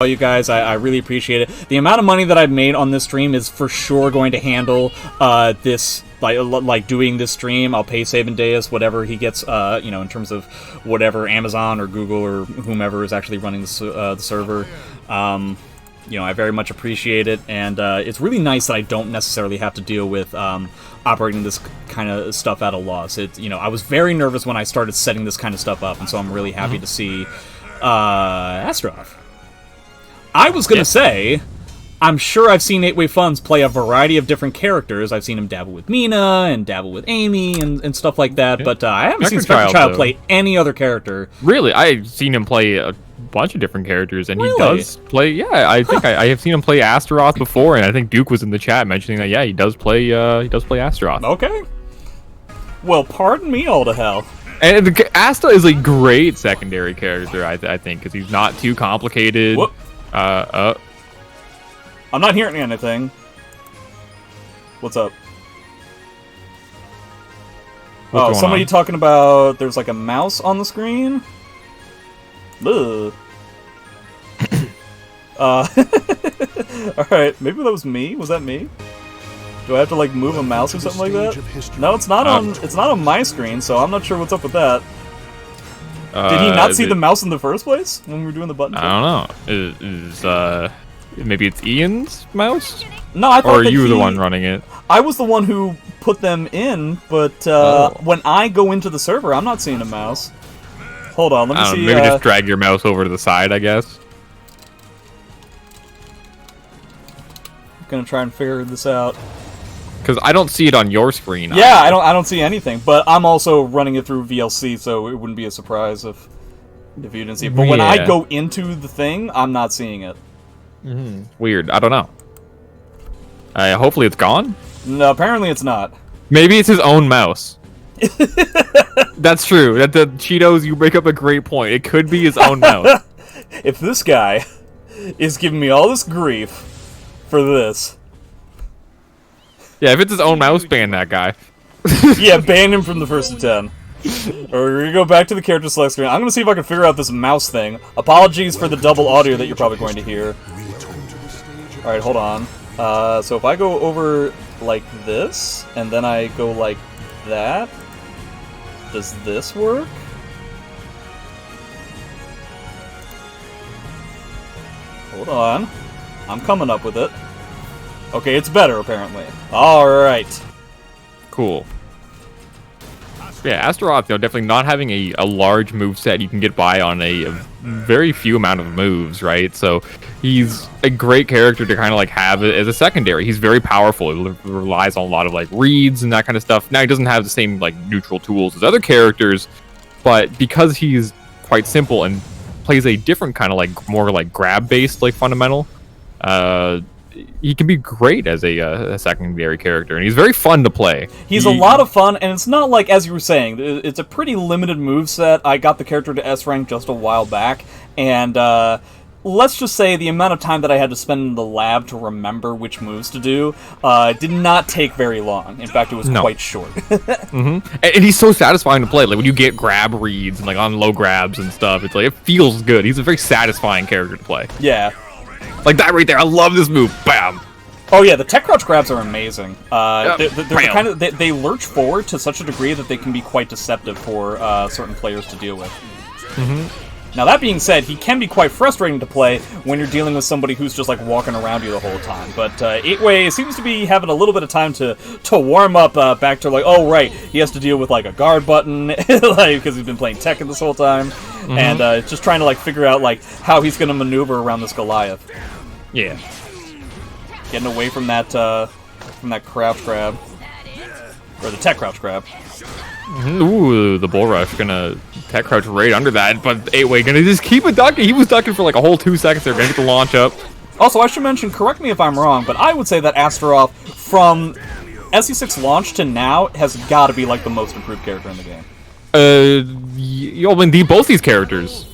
You guys, I really appreciate it. The amount of money that I've made on this stream is for sure going to handle this, like doing this stream. I'll pay Saban Deus whatever he gets, you know, in terms of whatever Amazon or Google or whomever is actually running the server. You know, I very much appreciate it, and it's really nice that I don't necessarily have to deal with operating this kind of stuff at a loss. You know, I was very nervous when I started setting this kind of stuff up, and so I'm really happy to see Astaroth. I was going to say, I'm sure I've seen 8wayfunz play a variety of different characters. I've seen him dabble with Mina and dabble with Amy and stuff like that, but I haven't seen Spectrechild play any other character. Really? I've seen him play a bunch of different characters, and he does play, yeah, I think I have seen him play Astaroth before, and I think Duke was in the chat mentioning that, yeah, he does play Astaroth. Okay. Well, pardon me all to hell. And Asta is a great secondary character, I think, because he's not too complicated. Whoop. I'm not hearing anything. What's up? What's somebody talking about there's like a mouse on the screen? Ugh. Alright, maybe that was me? Was that me? Do I have to like move a mouse or something like that? No, it's not on my screen, so I'm not sure what's up with that. Did he not see the mouse in the first place when we were doing the button? I don't know. Maybe it's Ian's mouse? No, I thought or are you the one running it? I was the one who put them in, but when I go into the server, I'm not seeing a mouse. Hold on, let me see. Maybe just drag your mouse over to the side, I guess. I'm gonna try and figure this out. Because I don't see it on your screen. Yeah, I don't see anything, but I'm also running it through VLC, so it wouldn't be a surprise if you didn't see it. But when I go into the thing, I'm not seeing it. Weird. I don't know. Hopefully it's gone? No, apparently it's not. Maybe it's his own mouse. That's true. That the Cheetos, you make up a great point. It could be his own mouse. If this guy is giving me all this grief for this... Yeah, if it's his own mouse, ban that guy. Yeah, ban him from the first of 10. Or we're gonna go back to the character select screen. I'm gonna see if I can figure out this mouse thing. Apologies for the double audio that you're probably going to hear. Alright, hold on. So if I go over like this, and then I go like that, does this work? Hold on. I'm coming up with it. Okay, it's better, apparently. Alright. Cool. Yeah, Astaroth, definitely not having a large move set you can get by on a very few amount of moves, right? So he's a great character to kind of like have as a secondary. He's very powerful. He relies on a lot of like reads and that kind of stuff. Now he doesn't have the same like neutral tools as other characters, but because he's quite simple and plays a different kind of like more like grab based like fundamental, he can be great as a secondary character, and he's very fun to play. He's a lot of fun, and it's not like, as you were saying, it's a pretty limited moveset. I got the character to S rank just a while back, and let's just say the amount of time that I had to spend in the lab to remember which moves to do did not take very long. In fact, it was quite short. And he's so satisfying to play. Like when you get grab reads and like on low grabs and stuff, it's like it feels good. He's a very satisfying character to play. Yeah. Like that right there, I love this move. Bam! Oh yeah, the tech crouch grabs are amazing. They lurch forward to such a degree that they can be quite deceptive for certain players to deal with. Now that being said, he can be quite frustrating to play when you're dealing with somebody who's just like walking around you the whole time. But 8way seems to be having a little bit of time to warm up back to like, oh right, he has to deal with like a guard button, like because he's been playing Tekken this whole time, and just trying to like figure out like how he's going to maneuver around this Goliath. Yeah, getting away from that crouch grab, or the tech crouch grab. Ooh, the bull rush gonna tech crouch right under that, but 8way gonna just keep it ducking. He was ducking for like a whole 2 seconds there, gonna get the launch up. Also, I should mention, correct me if I'm wrong, but I would say that Astaroth, from SE6 launch to now, has got to be like the most improved character in the game. Indeed, both these characters,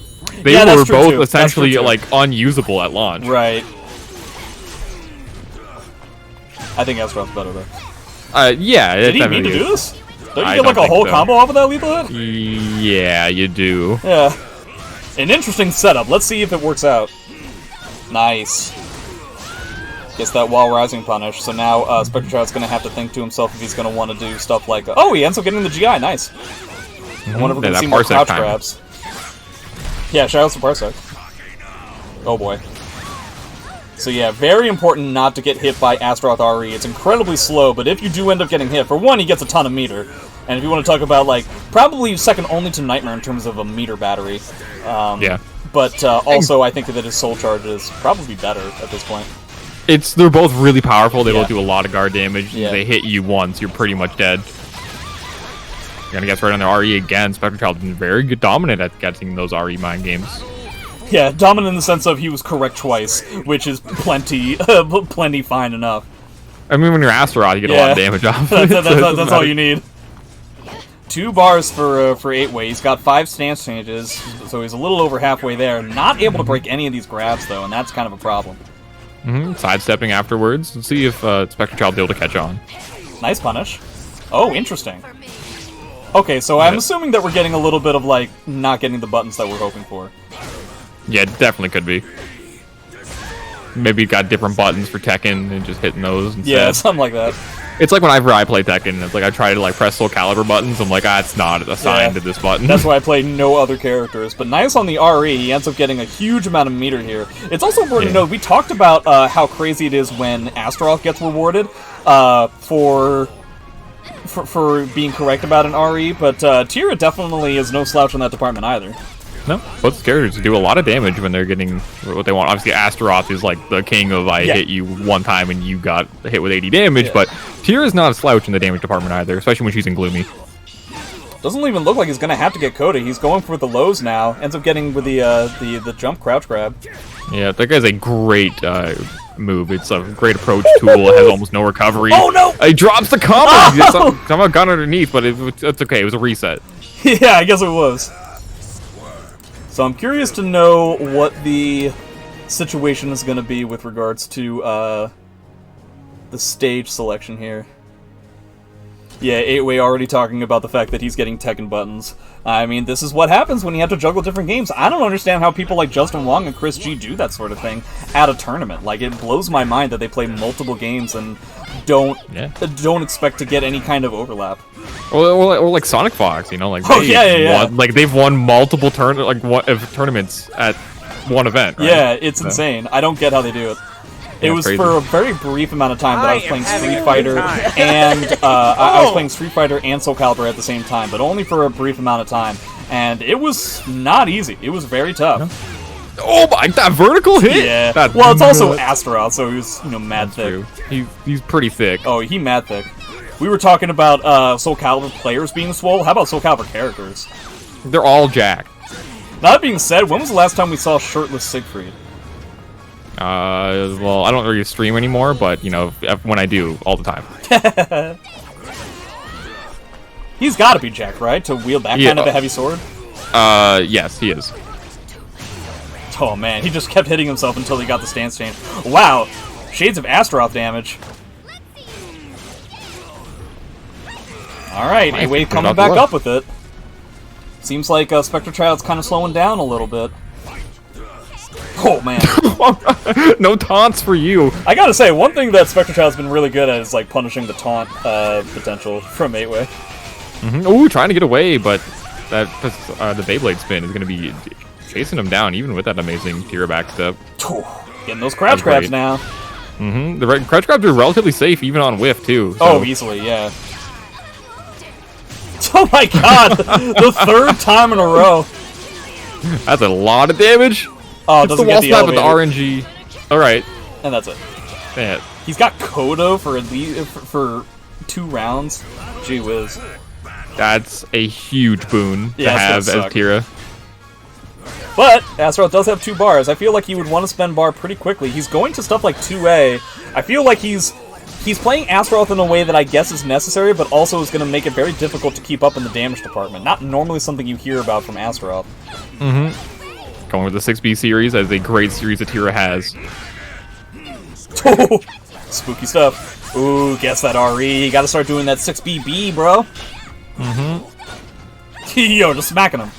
they were both essentially like unusable at launch. Right. I think Astaroth's better though. Yeah. Did he mean to do this? Don't you get like a whole combo off of that lethal hit? Yeah, you do. Yeah. An interesting setup. Let's see if it works out. Nice. Gets that while rising punish, so now Spectrechild's gonna have to think to himself if he's gonna want to do stuff like... oh, he ends up getting the GI, nice! I wonder if we're gonna see more crouch grabs. Yeah, shout out to PARSEC. Oh boy. So yeah, very important not to get hit by Astaroth RE. It's incredibly slow, but if you do end up getting hit, for one, he gets a ton of meter. And if you want to talk about, like, probably second only to Nightmare in terms of a meter battery. Yeah. But also, I think that his soul charge is probably better at this point. They're both really powerful. They both do a lot of guard damage. Yeah. They hit you once, you're pretty much dead. You're gonna get right on their RE again. Spectrechild's been very good, dominant at getting those RE mind games. Yeah, dominant in the sense of he was correct twice, which is plenty, plenty fine enough. I mean, when you're Astaroth, you get a lot of damage off. That's all you need. 2 bars for 8way. He's got 5 stance changes, so he's a little over halfway there. Not able to break any of these grabs, though, and that's kind of a problem. Sidestepping afterwards. Let's see if Spectrechild will be able to catch on. Nice punish. Oh, interesting. Okay, so I'm assuming that we're getting a little bit of, like, not getting the buttons that we're hoping for. Yeah, it definitely could be. Maybe got different buttons for Tekken and just hitting those instead. Yeah, something like that. It's like whenever I play Tekken, it's like I try to like press Soul Calibur buttons. I'm like, it's not assigned to this button. That's why I play no other characters. But nice on the RE, he ends up getting a huge amount of meter here. It's also important to note, we talked about how crazy it is when Astaroth gets rewarded for being correct about an RE, but Tira definitely is no slouch in that department either. No, both characters do a lot of damage when they're getting what they want. Obviously, Astaroth is like the king of I hit you one time and you got hit with 80 damage, but Tira is not a slouch in the damage department either, especially when she's in Gloomy. Doesn't even look like he's gonna have to get Coda. He's going for the lows now. Ends up getting with the jump crouch grab. Yeah, that guy's a great move. It's a great approach tool. It has almost no recovery. Oh no! He drops the combo. Oh! Somehow got underneath, but it's okay. It was a reset. Yeah, I guess it was. So I'm curious to know what the situation is going to be with regards to the stage selection here. Yeah, 8way already talking about the fact that he's getting Tekken buttons. I mean, this is what happens when you have to juggle different games. I don't understand how people like Justin Wong and Chris G do that sort of thing at a tournament. Like, it blows my mind that they play multiple games and don't expect to get any kind of overlap. Or like Sonic Fox, you know, like they've won multiple tournaments at one event. Right? Yeah, it's insane. I don't get how they do it. It was crazy. For a very brief amount of time that I was playing Street Fighter and I was playing Street Fighter and Soul Calibur at the same time, but only for a brief amount of time. And it was not easy. It was very tough. Oh my! That vertical hit. Yeah. Well, it's also Astaroth, so he was mad thick. He's pretty thick. Oh, he mad thick. We were talking about Soul Calibur players being swole. How about Soul Calibur characters? They're all jacked. That being said, when was the last time we saw shirtless Siegfried? Well, I don't really stream anymore, but, you know, when I do, all the time. He's gotta be jacked, right? To wield that kind of a heavy sword? Yes, he is. Oh man, he just kept hitting himself until he got the stance change. Wow! Shades of Astaroth damage. Alright, Nice. 8way coming back up with it. Seems like Spectrechild's kind of slowing down a little bit. Oh man. No taunts for you. I gotta say, one thing that Spectrechild's been really good at is like punishing the taunt potential from 8way. Ooh, trying to get away, but that the Beyblade spin is going to be chasing him down, even with that amazing Tira backstep. Getting those crouch grabs now. The crouch grabs are relatively safe, even on whiff too. So. Oh, easily, yeah. Oh my god! The 3rd time in a row. That's a lot of damage. Oh, it's doesn't the wall get the slap with the elevator. RNG. All right, and that's it. Yeah. He's got Kodo for at least for 2 rounds. Gee whiz. That's a huge boon to have as Tira. But Astaroth does have 2 bars. I feel like he would want to spend bar pretty quickly. He's going to stuff like 2A. I feel like he's playing Astaroth in a way that I guess is necessary, but also is going to make it very difficult to keep up in the damage department. Not normally something you hear about from Astaroth. Going with the 6B series as a great series that Tira has. Spooky stuff. Ooh, guess that RE. You gotta start doing that 6BB, bro. Yo, just smacking him.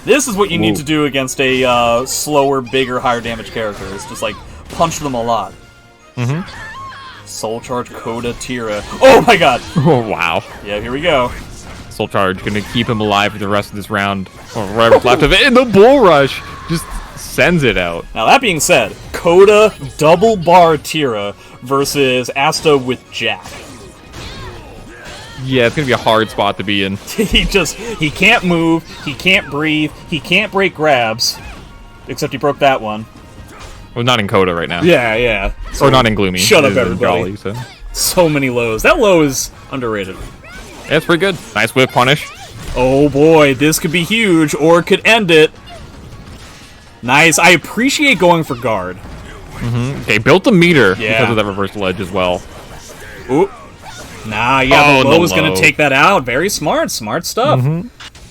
This is what you need to do against a slower, bigger, higher damage character. It's just like punch them a lot. Soul Charge, Coda, Tira. Oh my god! Oh, wow. Yeah, here we go. Soul Charge gonna keep him alive for the rest of this round, or whatever's left of it. And the Bull Rush just sends it out. Now that being said, Coda double bar Tira versus Asta with Jack. Yeah, it's gonna be a hard spot to be in. he can't move, he can't breathe, he can't break grabs. Except he broke that one. Well, not in Coda right now. Yeah. So, or not in Gloomy. Shut up, everybody. Jolly, so many lows. That low is underrated. Yeah, it's pretty good. Nice whip punish. Oh boy, this could be huge, or it could end it. Nice. I appreciate going for guard. Okay, built a meter because of that reverse ledge as well. Ooh. Nah, yeah, the low is going to take that out. Very smart. Smart stuff.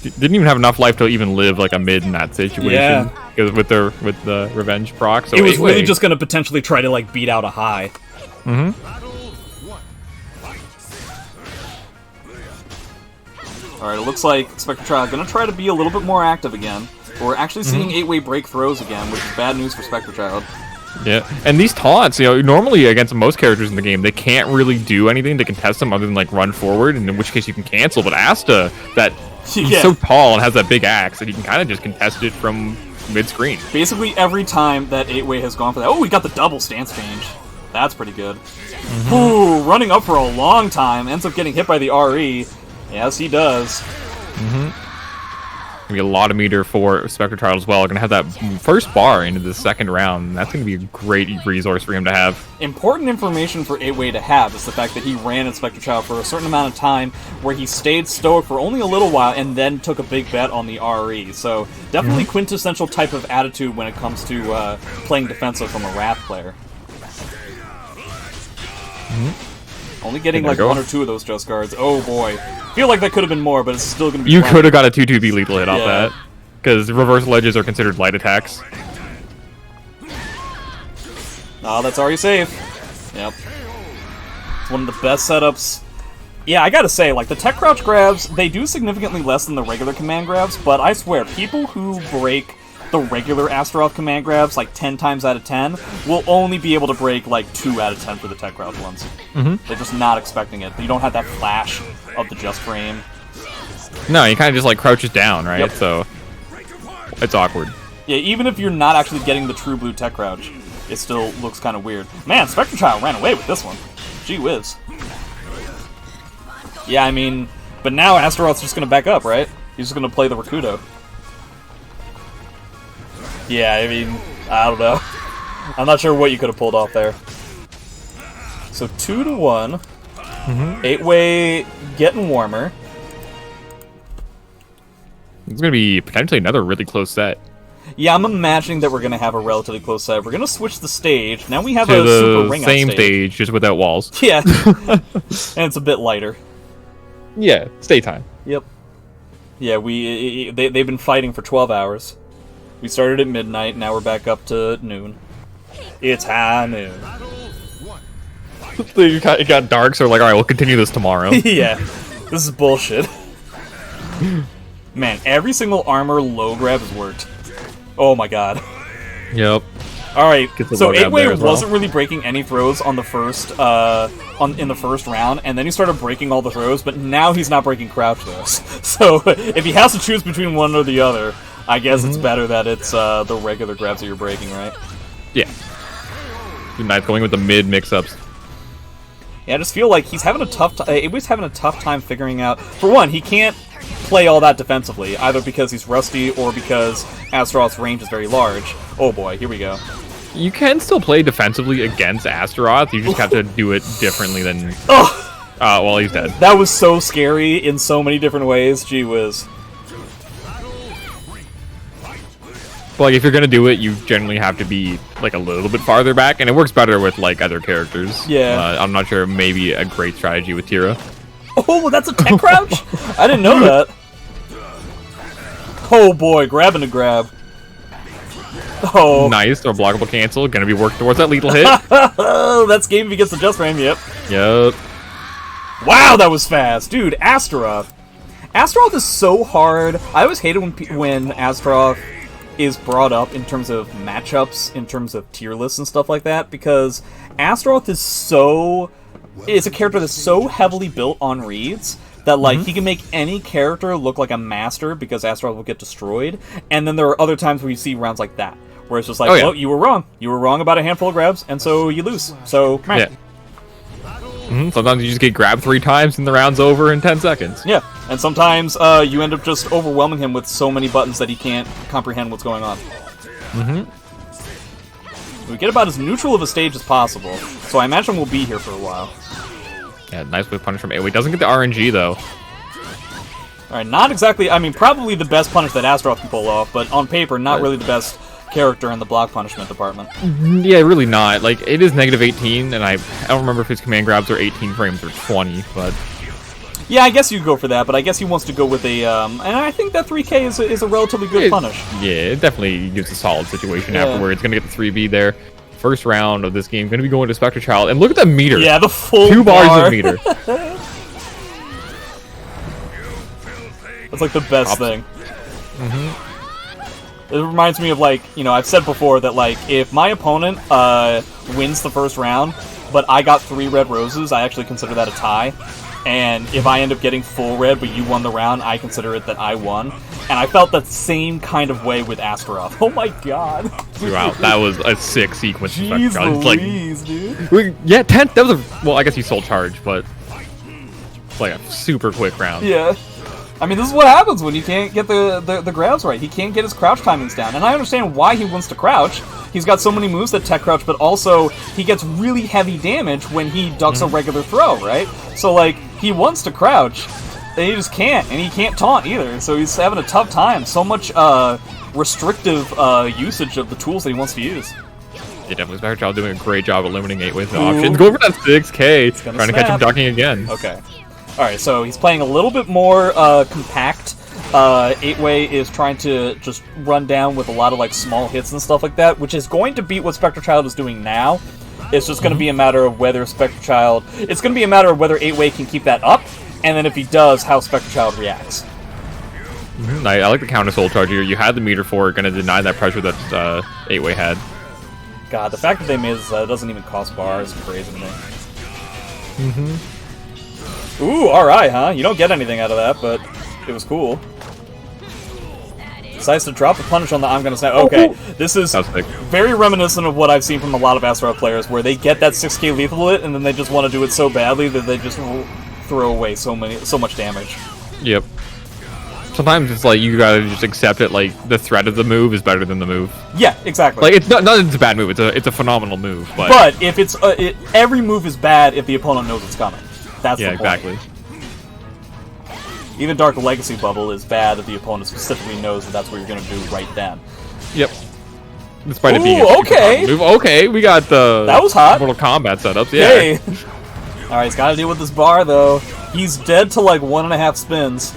Didn't even have enough life to even live like a mid in that situation. Yeah. Because with the revenge proc. So it was really just going to potentially try to like beat out a high. Alright, it looks like Spectrechild going to try to be a little bit more active again. We're actually seeing 8-way break throws again, which is bad news for Spectrechild. Yeah, and these taunts, normally against most characters in the game, they can't really do anything to contest them other than like run forward, and in which case you can cancel. But Asta, he's so tall and has that big axe that he can kind of just contest it from mid-screen. Basically every time that 8-way has gone for that. Oh, we got the double stance change. That's pretty good. Ooh, running up for a long time, ends up getting hit by the RE. Yes, he does. Gonna be a lot of meter for Spectrechild as well. Gonna have that first bar into the second round. That's gonna be a great resource for him to have. Important information for 8-way to have is the fact that he ran at Spectrechild for a certain amount of time, where he stayed stoic for only a little while and then took a big bet on the RE. So definitely quintessential type of attitude when it comes to playing defensive from a Wrath player. Only getting like one or two of those Just Guards. Oh boy. Feel like that could have been more, but it's still going to be You could have got a 2-2B lethal hit off that. Because reverse ledges are considered light attacks. Oh, that's already safe. Yep. It's one of the best setups. Yeah, I gotta say, like, the tech crouch grabs, they do significantly less than the regular command grabs, but I swear, people who break the regular Astaroth command grabs, like 10 times out of 10, will only be able to break like 2 out of 10 for the tech crouch ones. They're just not expecting it. You don't have that flash of the just frame. No, he kind of just like crouches down, right? Yep. So it's awkward. Yeah, even if you're not actually getting the true blue tech crouch, it still looks kind of weird. Man, Spectrechild ran away with this one. Gee whiz. Yeah, I mean, but now Astaroth's just gonna back up, right? He's just gonna play the Rakudo. Yeah, I mean, I don't know. I'm not sure what you could have pulled off there. So 2-1. 8-way getting warmer. It's going to be potentially another really clse set. Yeah, I'm imagining that we're going to have a relatively close set. We're going to switch the stage. Now we have a super ring out same stage, just without walls. Yeah. And it's a bit lighter. Yeah, it's daytime. Yep. Yeah, they've been fighting for 12 hours. We started at midnight, now we're back up to noon. It's high noon. It got dark, so we're like, alright, we'll continue this tomorrow. Yeah, this is bullshit. Man, every single armor low grab has worked. Oh my god. Yep. Alright, so 8-way wasn't really breaking any throws on the first, in the first round, and then he started breaking all the throws, but now he's not breaking crouch throws. So, if he has to choose between one or the other, I guess it's better that it's the regular grabs that you're breaking, right? Yeah. Nice going with the mid mix-ups. Yeah, I just feel like he's having a tough time. He's having a tough time figuring out. For one, he can't play all that defensively, either because he's rusty or because Astaroth's range is very large. Oh boy, here we go. You can still play defensively against Astaroth. You just have to do it differently than. Well, he's dead. That was so scary in so many different ways. Gee whiz. But like, if you're gonna do it, you generally have to be like a little bit farther back, and it works better with like other characters. Yeah. I'm not sure. Maybe a great strategy with Tira. Oh, that's a tech crouch? I didn't know that. Oh boy, grabbing a grab. Oh. Nice. Or blockable cancel. Gonna be working towards that lethal hit. Oh, that's game if he gets the just frame. Yep. Yep. Wow, that was fast, dude. Astaroth Astaroth is so hard. I always hate it when Astaroth is brought up in terms of matchups, in terms of tier lists and stuff like that, because Astaroth is a character that's so heavily built on reads that, like, he can make any character look like a master because Astaroth will get destroyed, and then there are other times where you see rounds like that, where it's just like, well, you were wrong. You were wrong about a handful of grabs, and so you lose. So, meh. Yeah. Sometimes you just get grabbed 3 times and the round's over in 10 seconds. Yeah, and sometimes you end up just overwhelming him with so many buttons that he can't comprehend what's going on. We get about as neutral of a stage as possible, so I imagine we'll be here for a while. Yeah, nice whip punish from 8way. Doesn't get the RNG, though. Alright, not exactly, I mean, probably the best punish that Astaroth can pull off, but on paper, not really the best character in the block punishment department. Yeah, really not. Like, it is negative 18, and I don't remember if his command grabs are 18 frames or 20, but... Yeah, I guess you go for that, but I guess he wants to go with a, and I think that 3K is a relatively good punish. Yeah, it definitely gives a solid situation afterward. It's going to get the 3B there. First round of this game, going to be going to Spectrechild, and look at the meter. Yeah, the full 2 bars of meter. That's like the best thing. It reminds me of, like, you know, I've said before that, like, if my opponent wins the first round, but I got 3 red roses, I actually consider that a tie. And if I end up getting full red, but you won the round, I consider it that I won. And I felt that same kind of way with Astaroth. Oh my god. Wow, that was a sick sequence. Jeez Louise, dude. Yeah, 10, that was a, well, I guess you sold charge, but it's like a super quick round. Yeah. I mean, this is what happens when you can't get the grabs right. He can't get his crouch timings down. And I understand why he wants to crouch. He's got so many moves that tech crouch, but also he gets really heavy damage when he ducks a regular throw, right? So, like, he wants to crouch, and he just can't. And he can't taunt either, so he's having a tough time. So much restrictive usage of the tools that he wants to use. Yeah, definitely Spectrechild doing a great job of limiting 8 with options. Go for that 6K, trying to catch him ducking again. Okay. Alright, so he's playing a little bit more compact. 8way is trying to just run down with a lot of, like, small hits and stuff like that, which is going to beat what Spectrechild is doing now. It's just going to be a matter of whether Spectrechild... It's going to be a matter of whether 8way can keep that up, and then if he does, how Spectrechild reacts. I like the counter soul charge here. You had the meter for it, going to deny that pressure that 8way had. God, the fact that they made this doesn't even cost bar is crazy to me. Ooh, alright, huh? You don't get anything out of that, but it was cool. Decides to drop the punish on the I'm gonna snap. Okay, this is very reminiscent of what I've seen from a lot of Astaroth players, where they get that 6K lethal hit, and then they just want to do it so badly that they just throw away so much damage. Yep. Sometimes it's like you gotta just accept it. Like the threat of the move is better than the move. Yeah, exactly. Like it's not that it's a bad move. It's a phenomenal move. But if it's every move is bad if the opponent knows it's coming. That's the point. Exactly. Even Dark Legacy Bubble is bad if the opponent specifically knows that that's what you're going to do right then. Yep. Despite it being a move. Okay, we got the that was hot. Mortal Kombat setups. Yeah. Hey. Alright, he's got to deal with this bar, though. He's dead to like 1.5 spins.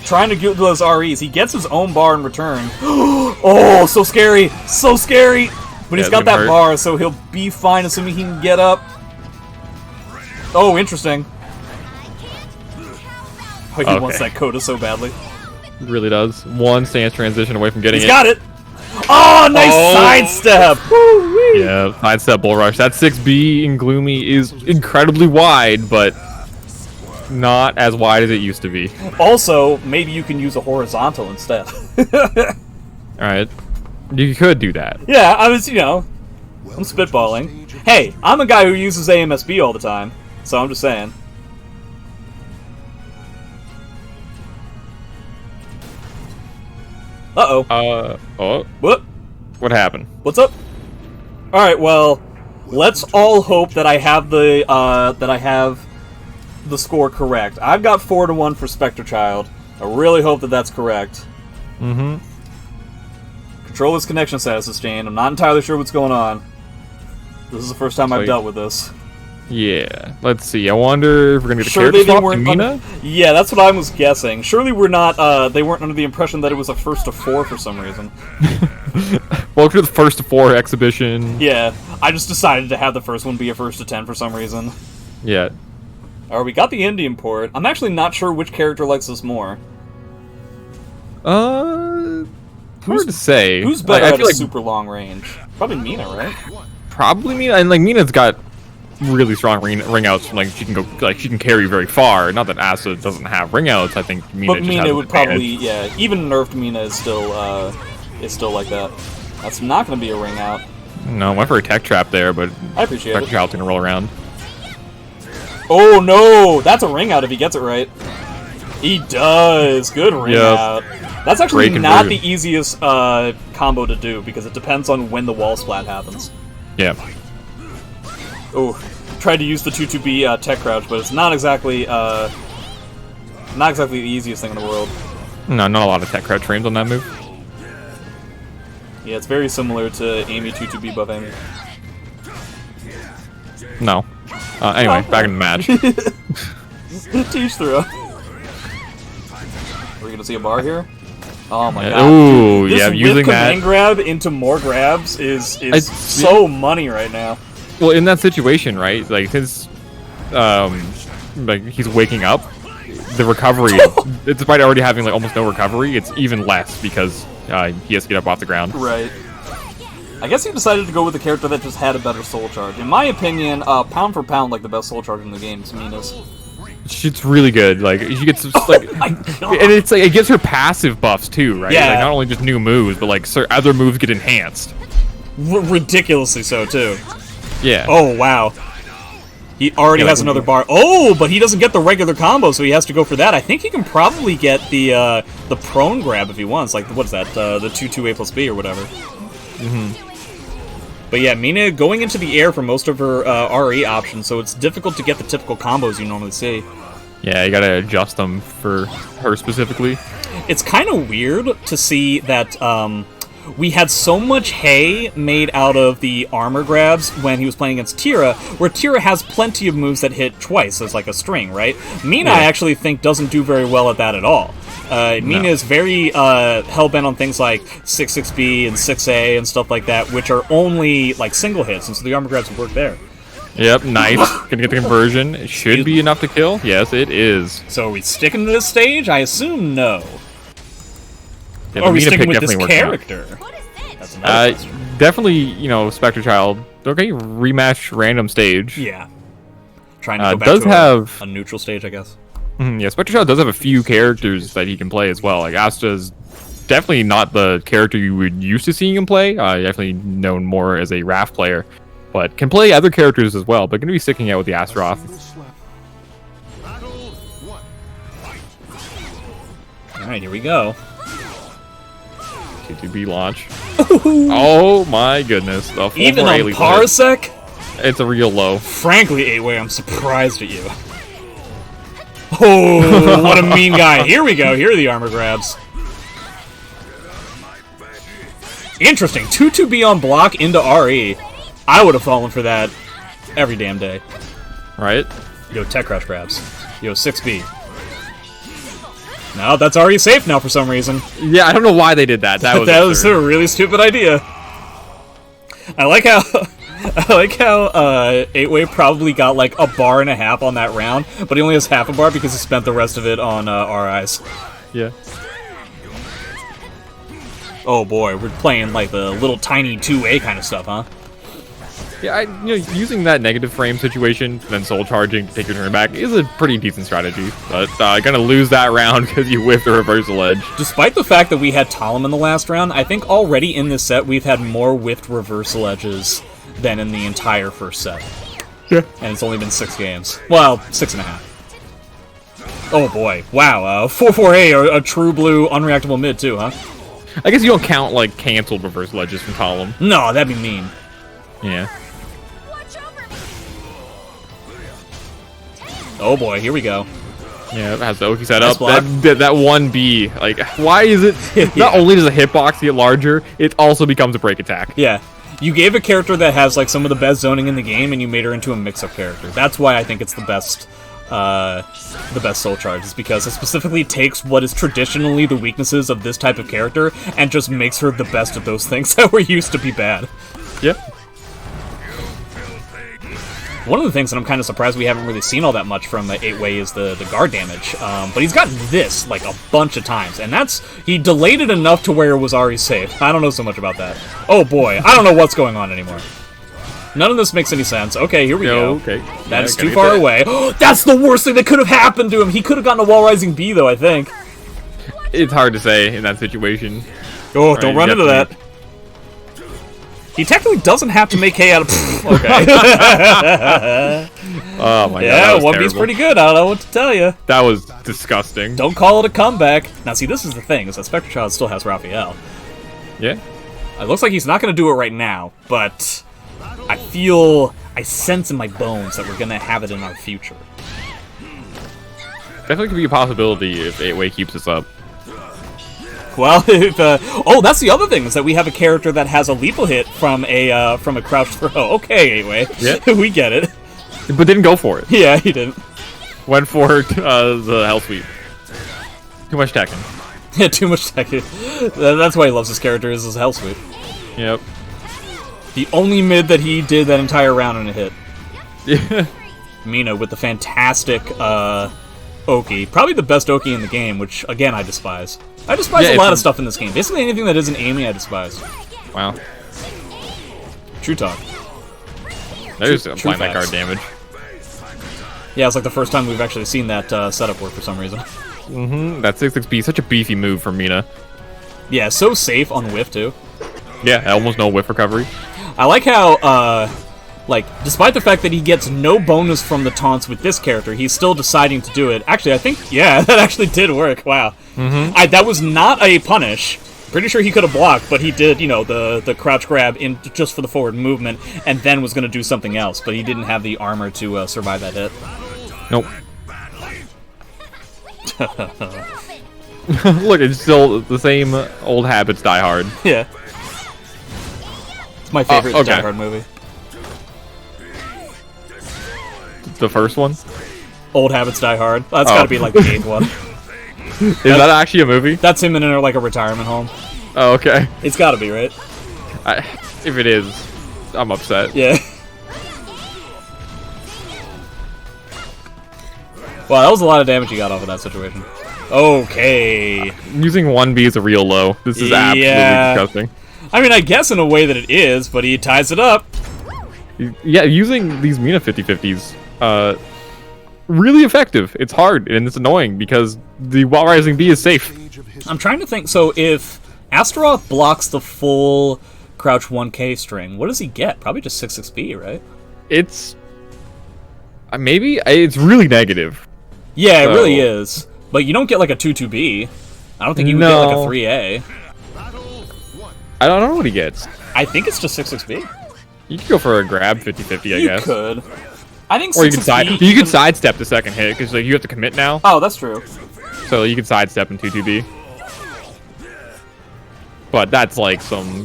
Trying to get those REs. He gets his own bar in return. Oh, so scary. So scary. But he's got that bar, so he'll be fine, assuming he can get up. Oh, interesting. Oh, he wants that coda so badly. He really does. One stance transition away from getting it. He's got it! Oh, nice sidestep! Woo-wee. Yeah, sidestep bull rush. That 6B in Gloomy is incredibly wide, but not as wide as it used to be. Also, maybe you can use a horizontal instead. Alright. You could do that. Yeah, I was, you know, I'm spitballing. Hey, I'm a guy who uses AMSB all the time, so I'm just saying. Uh-oh. Oh. What happened? What's up? Alright, well, let's all hope that I have the, score correct. I've got 4-1 for Spectrechild. I really hope that that's correct. Controller's connection status is changed. I'm not entirely sure what's going on. This is the first time I've dealt with this. Yeah. Let's see. I wonder if we're gonna get a character swap to Mina? Yeah, that's what I was guessing. Surely we're not. They weren't under the impression that it was a 1-4 for some reason. Welcome to the 1-4 exhibition. Yeah, I just decided to have the first one be a 1-10 for some reason. Yeah. Alright, we got the Indian port. I'm actually not sure which character likes this more. Hard to say. Who's better I at feel a like super long range? Probably Mina, right? probably Mina, and like Mina's got really strong ring outs. From, like she can go, like she can carry very far. Not that Asta doesn't have ring outs. I think Mina. But just Mina has would an advantage. probably, yeah. Even nerfed Mina is still like that. That's not going to be a ring out. No, went for a tech trap there, but I appreciate it. Spectrechild's gonna roll around. Oh no, that's a ring out if he gets it right. He does. Good ring out. That's actually Great not conversion. the easiest combo to do because it depends on when the wall splat happens. Yeah. Oh, tried to use the 2-2B tech crouch, but it's not exactly the easiest thing in the world. No, not a lot of tech crouch frames on that move. Yeah, it's very similar to Amy 2-2B buff Amy. No. Anyway, back in the match. Teach through. Are we gonna see a bar here? Oh my god. Ooh, Dude, yeah, this using whip command that. grab into more grabs is so money right now. Well, in that situation, right? Like his, like he's waking up. The recovery, despite already having like almost no recovery, it's even less because he has to get up off the ground. Right. I guess he decided to go with a character that just had a better soul charge. In my opinion, pound for pound, like the best soul charge in the game is Mina's. She's really good. Like she gets like, and it's like it gives her passive buffs too, right? Yeah. Like not only just new moves, but like other moves get enhanced. Ridiculously so too. Yeah. Oh wow. He already has another bar. Oh, but he doesn't get the regular combo, so he has to go for that. I think he can probably get the prone grab if he wants. Like what is that? The 2-2A plus B or whatever. But yeah, Mina going into the air for most of her RE options, so it's difficult to get the typical combos you normally see. Yeah, you gotta adjust them for her specifically. It's kind of weird to see that we had so much hay made out of the armor grabs when he was playing against Tira, where Tira has plenty of moves that hit twice as like a string, right? Mina, I actually think, doesn't do very well at that at all. Mina is very hell-bent on things like 6-6B and 6A and stuff like that, which are only like single hits, and so the armor grabs would work there. Yep, nice. Gonna get the conversion. It should be enough to kill. Yes, it is. So are we sticking to this stage? I assume no. Yeah, Or are we Mina sticking pick with this definitely works out. character? That's another question. Definitely, you know, Spectrechild. Okay, rematch random stage. Yeah. Trying to go back does to have a neutral stage, I guess. Yeah, Spectrechild does have a few characters that he can play as well. Like Asta's definitely not the character you would used to seeing him play. Definitely known more as a Raph player, but can play other characters as well. But going to be sticking out with the Astaroth. All right, here we go. T2B launch. Oh my goodness! The Even on PARSEC? It's a real low. Frankly, 8way, I'm surprised at you. Oh, what a mean guy. Here we go. Here are the armor grabs. Interesting. 2-2B on block into RE. I would have fallen for that every damn day. Right? Yo, tech crouch grabs. Yo, 6B. No, that's already safe now for some reason. Yeah, I don't know why they did that. That was That was a really stupid idea. I like how 8way probably got like a bar and a half on that round, but he only has half a bar because he spent the rest of it on RIs. Yeah. Oh boy, we're playing like the little tiny 2A kind of stuff, huh? Yeah, using that negative frame situation, then soul charging to take your turn back is a pretty decent strategy. But gonna lose that round because you whiffed a reversal edge. Despite the fact that we had Talum in the last round, I think already in this set we've had more whiffed reversal edges than in the entire first set. Yeah. And it's only been 6 games. Well, 6.5. Oh boy, wow, 4-4A, a true blue unreactable mid too, huh? I guess you don't count like canceled reversal edges from Talum. No, that'd be mean. Yeah. Oh boy, here we go. Yeah, it has the Oki set Nice up. block. That 1B, like, why is it... Not only does the hitbox get larger, it also becomes a break attack. Yeah. You gave a character that has like some of the best zoning in the game, and you made her into a mix-up character. That's why I think it's the best soul charge, is because it specifically takes what is traditionally the weaknesses of this type of character and just makes her the best of those things that were used to be bad. Yep. One of the things that I'm kind of surprised we haven't really seen all that much from 8way is the guard damage. But he's gotten this, like, a bunch of times. And he delayed it enough to where it was already safe. I don't know so much about that. Oh, boy. I don't know what's going on anymore. None of this makes any sense. Okay, here we go. Okay. That is too far away. That's the worst thing that could have happened to him. He could have gotten a wall rising B, though, I think. It's hard to say in that situation. Oh, don't run into that. He technically doesn't have to make hay out of... Okay. Oh my god, yeah, 1B's pretty good. I don't know what to tell you. That was disgusting. Don't call it a comeback. Now, see, this is the thing, is that Spectrechild still has Raphael. Yeah. It looks like he's not going to do it right now, but I sense in my bones that we're going to have it in our future. Definitely could be a possibility if 8way keeps this up. Well, if, oh, that's the other thing, is that we have a character that has a lethal hit from a crouch throw. Okay, 8way. Yeah. We get it. But didn't go for it. Yeah, he didn't. Went for the hell sweep. Too much Tekken. Yeah, too much Tekken. That's why he loves his character, is his hell sweep. Yep. The only mid that he did that entire round in a hit. Yeah. Mina with the fantastic Oki. Probably the best Oki in the game, which, again, I despise. I despise a lot of stuff in this game. Basically anything that isn't aiming, I despise. Wow. True talk. There's applying that guard damage. Yeah, it's like the first time we've actually seen that setup work for some reason. Mm-hmm. That 6-6B, such a beefy move from Mina. Yeah, so safe on the whiff, too. Yeah, almost no whiff recovery. I like how, like, despite the fact that he gets no bonus from the taunts with this character, he's still deciding to do it. Actually, I think, yeah, that actually did work. Wow. Mm-hmm. That was not a punish. Pretty sure he could have blocked, but he did, you know, the crouch grab in just for the forward movement, and then was going to do something else, but he didn't have the armor to survive that hit. Nope. Look, it's still the same old habits die hard. Yeah. It's my favorite Die Hard movie. The first one? Old Habits Die Hard. That's gotta be like the 8th one. Is that actually a movie? That's him in like a retirement home. Oh, okay. It's gotta be, right? If it is, I'm upset. Yeah. Wow, that was a lot of damage you got off of that situation. Okay. Using 1B is a real low. This is absolutely disgusting. I mean, I guess in a way that it is, but he ties it up. Yeah, using these Mina 50-50s, really effective. It's hard, and it's annoying, because the wall rising B is safe. I'm trying to think, so if Astaroth blocks the full crouch 1K string, what does he get? Probably just 6-6B, right? It's... maybe? It's really negative. Yeah, it really is. But you don't get like a 2-2B. I don't think you would get like a 3A. I don't know what he gets. I think it's just 6-6B. You could go for a grab 50-50, I guess. You could. I think or you could sidestep the second hit, because like, you have to commit now. Oh, that's true. So you could sidestep in 2-2B. But that's like some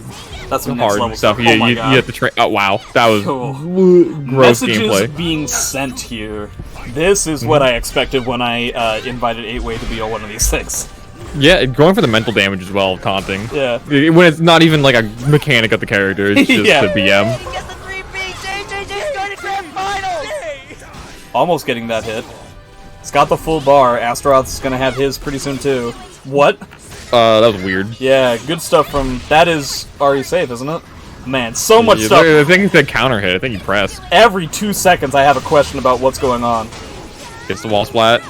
hard stuff. You have to train. Oh, wow. That was gross gameplay. Messages being sent here. This is what I expected when I invited 8way to be on one of these things. Yeah, going for the mental damage as well, taunting. Yeah. When it's not even like a mechanic of the character, it's just the BM. Almost getting that hit. It's got the full bar. Astaroth's gonna have his pretty soon too. What? That was weird. Yeah, good stuff from... That is already safe, isn't it? Man, so much stuff. I think it's a counter hit. I think he pressed. Every 2 seconds I have a question about what's going on. Gets the wall splat.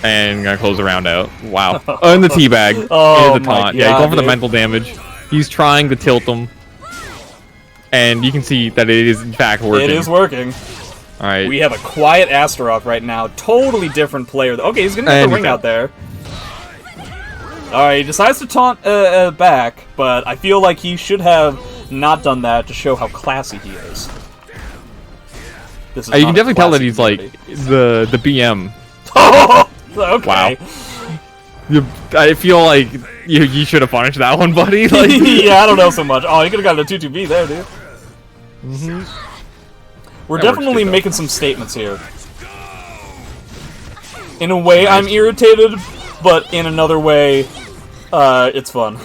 And gonna close the round out. Wow. And the teabag. Oh, the taunt. Yeah, he's going for the mental damage. He's trying to tilt him. And you can see that it is in fact working. It is working. Alright. We have a quiet Astaroth right now. Totally different player. Okay, he's gonna get the ring out there. Alright, he decides to taunt back, but I feel like he should have not done that to show how classy he is. This is you can definitely tell that he's like the BM. Okay. Wow. I feel like you should have punished that one, buddy. Like, yeah, I don't know so much. Oh, you could have gotten a 2-2B there, dude. We're definitely making some statements here. In a way, I'm irritated, but in another way, it's fun.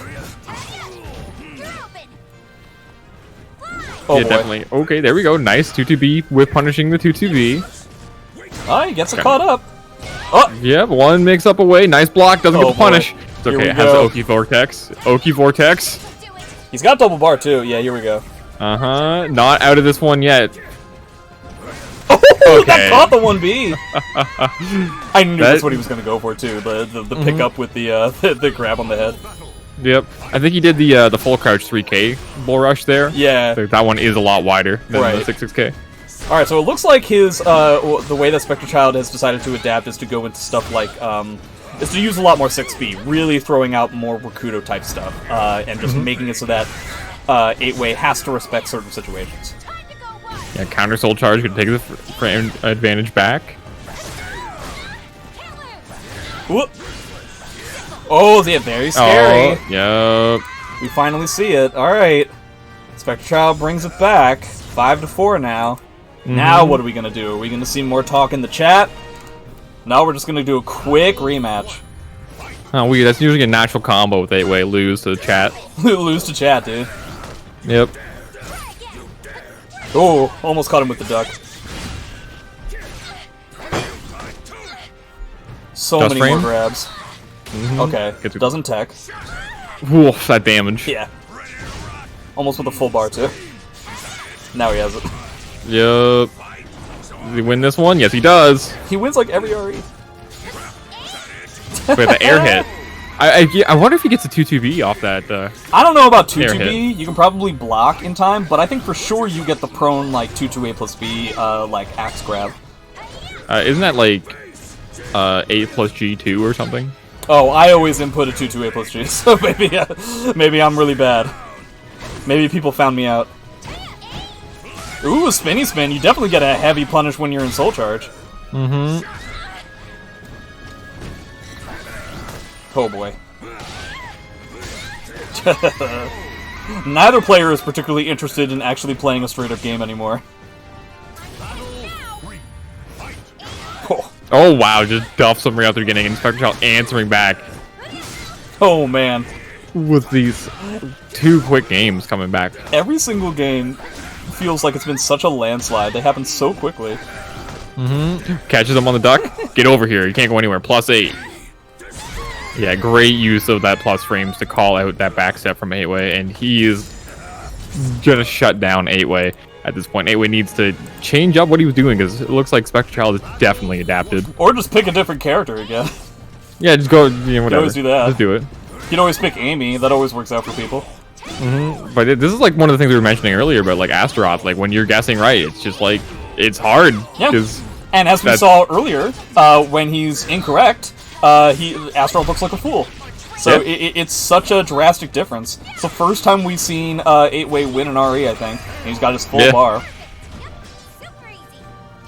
Oh, yeah, boy. definitely. Okay, there we go. Nice 2-2B with punishing the 2-2B. Oh, he gets it caught up. Oh! Yep, one mix-up away. Nice block. Doesn't get the punish. Boy. It's okay. It has the Oki Vortex. Oki Vortex. He's got double bar, too. Yeah, here we go. Uh-huh. Not out of this one yet. Oh, Okay. that caught the 1B. I knew that's what he was going to go for, too. The pickup with the grab on the head. Yep. I think he did the full crouch 3K bull rush there. Yeah. That one is a lot wider than the 6-6K. Alright, so it looks like his, the way that Spectrechild has decided to adapt is to go into stuff like, is to use a lot more 6B, really throwing out more Rakudo type stuff, and just making it so that 8-way has to respect certain situations. Yeah, counter soul charge could take the frame advantage back. Whoop. Oh, yeah, very scary. Oh, yep. We finally see it. Alright. Spectrechild brings it back. 5-4 now. Now what are we gonna do? Are we gonna see more talk in the chat? No, we're just gonna do a quick rematch. Oh, weird. That's usually a natural combo with 8-way. Lose to the chat. Lose to chat, dude. Yep. Oh, almost caught him with the duck. So Dust many frame? more grabs. Okay, doesn't tech. Woof, that damage. Yeah. Almost with a full bar, too. Now he has it. Yep. Does he win this one? Yes, he does. He wins like every RE. Wait, the air hit. I wonder if he gets a 2-2B off that. I don't know about air 2-2B. You can probably block in time, but I think for sure you get the prone, like, 2-2A plus B, like, axe grab. Isn't that like 8 plus G2 or something? Oh, I always input a 2-2A plus G, so maybe I'm really bad. Maybe people found me out. Ooh, spinny spin. You definitely get a heavy punish when you're in soul charge. Mm-hmm. Oh boy. Neither player is particularly interested in actually playing a straight-up game anymore. Oh wow, just duffs him right out the beginning, and Spectrechild answering back. Oh man. With these 2 quick games coming back. Every single game feels like it's been such a landslide. They happen so quickly. Catches him on the duck. Get over here. You can't go anywhere. +8. Yeah, great use of that plus frames to call out that back step from 8-way, and he is gonna shut down 8-way at this point. 8-way needs to change up what he was doing, because it looks like Spectrechild is definitely adapted. Or just pick a different character again. Yeah, just go, you know, whatever. You always do that. Just do it. You can always pick Amy. That always works out for people. But this is like one of the things we were mentioning earlier about like Astaroth. Like when you're guessing right, it's just like it's hard. Yeah. And as we saw earlier, when he's incorrect, Astaroth looks like a fool. So it's such a drastic difference. It's the first time we've seen 8-way win an RE, I think. And he's got his full bar.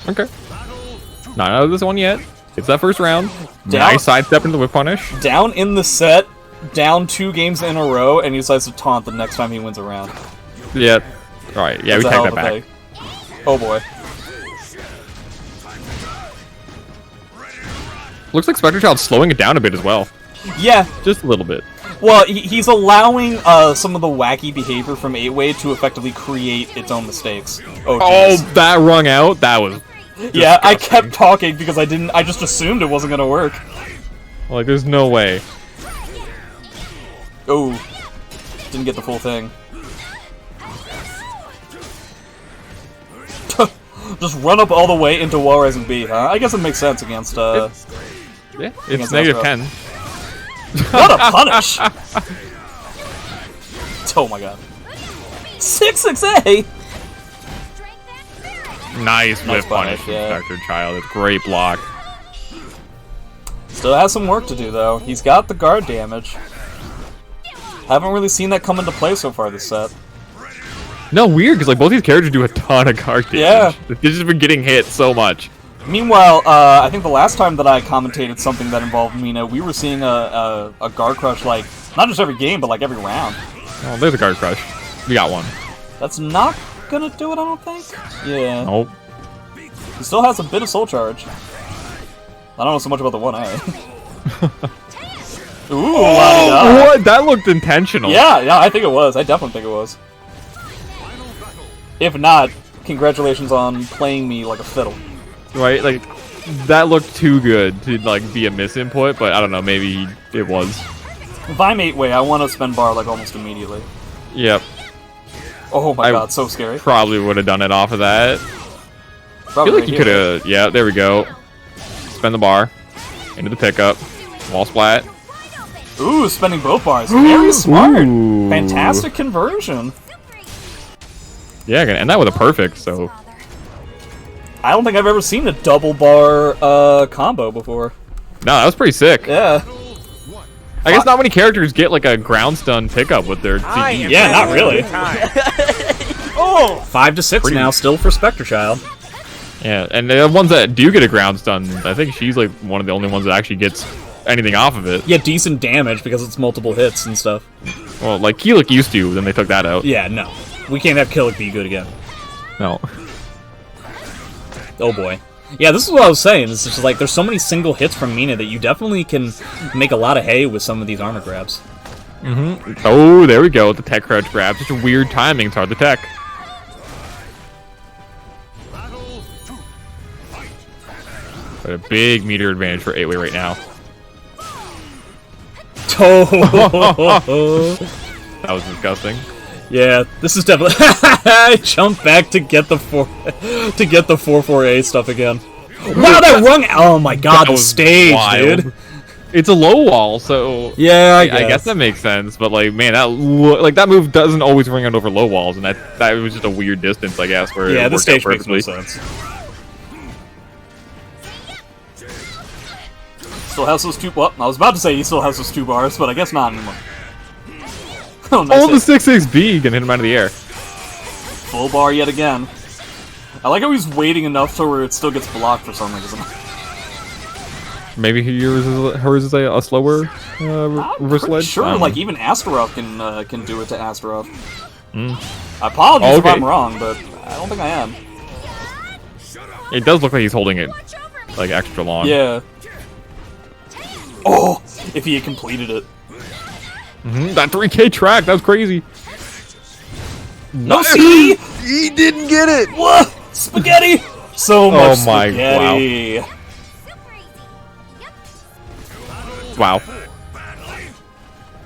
Okay. Not out of this one yet. It's that first round. Nice sidestep into the whip punish. Down in the set, down 2 games in a row, and he decides to taunt the next time he wins a round. Yeah. Alright, yeah, we take that back. Oh boy. Looks like Spectrechild's slowing it down a bit as well. Yeah. Just a little bit. Well, he's allowing some of the wacky behavior from 8-way to effectively create its own mistakes. Oh, that rung out? That was disgusting. Yeah, I kept talking because I just assumed it wasn't gonna work. Like, there's no way. Oh. Didn't get the full thing. Just run up all the way into wall rising B, huh? I guess it makes sense against, yeah, it's negative 10. What a punish! Oh my god. 6-6A! Nice whip punish punish, from yeah. Spectrechild. It's great block. Still has some work to do, though. He's got the guard damage. Haven't really seen that come into play so far this set. No, weird, because like both these characters do a ton of guard damage. Yeah. They've just been getting hit so much. Meanwhile, I think the last time that I commentated something that involved Mina, we were seeing a guard crush, like, not just every game, but like every round. Oh, there's a guard crush. We got one. That's not gonna do it, I don't think? Yeah. Nope. He still has a bit of soul charge. I don't know so much about the 1A. Ooh, what? That looked intentional. Yeah, I think it was. I definitely think it was. If not, congratulations on playing me like a fiddle. Right? Like, that looked too good to, like, be a misinput, but I don't know, maybe it was. If I'm 8-way, I want to spend bar, like, almost immediately. Yep. Oh my god, so scary. Probably would have done it off of that. Probably I feel like you could have... Yeah, there we go. Spend the bar. Into the pickup. Wall splat. Ooh, spending both bars. Very smart. Ooh. Fantastic conversion. Yeah, gonna end that with a perfect, so... I don't think I've ever seen a double bar combo before. No, that was pretty sick. Yeah. I guess not many characters get like a ground stun pickup with their TD. Yeah, not really. Oh! 5 to 6 now, still for Spectrechild. Yeah, and the ones that do get a ground stun, I think she's like one of the only ones that actually gets anything off of it. Yeah, decent damage because it's multiple hits and stuff. Well, like Keelik used to, then they took that out. Yeah, no. We can't have Killick be good again. No. Oh boy. Yeah, this is what I was saying. It's just like, there's so many single hits from Mina that you definitely can make a lot of hay with some of these armor grabs. Mm-hmm. Oh, there we go, the tech crouch grab. Such a weird timing, it's hard to tech. But a big meter advantage for 8-way right now. Oh! That was disgusting. Yeah, this is definitely. I jump back to get the 4-4A stuff again. Wow, that rung! Oh my god, the stage, wild. dude. It's a low wall, so yeah, I guess that makes sense. But like, man, that move doesn't always ring out over low walls, and that was just a weird distance, I guess. Where yeah, it the stage makes no perfectly. sense. Still has those 2. Well, I was about to say he still has those 2 bars, but I guess not anymore. Oh, nice the 6-6B can hit him out of the air. Full bar yet again. I like how he's waiting enough to where it still gets blocked for some reason. Maybe hers is a slower reverse ledge. Sure, like even Astaroth can do it to Astaroth. Mm. I apologize if I'm wrong, but I don't think I am. It does look like he's holding it like extra long. Yeah. Oh, if he had completed it. Mm-hmm. That 3K track, that was crazy. No, see? He didn't get it. What? Spaghetti? So much spaghetti. Wow.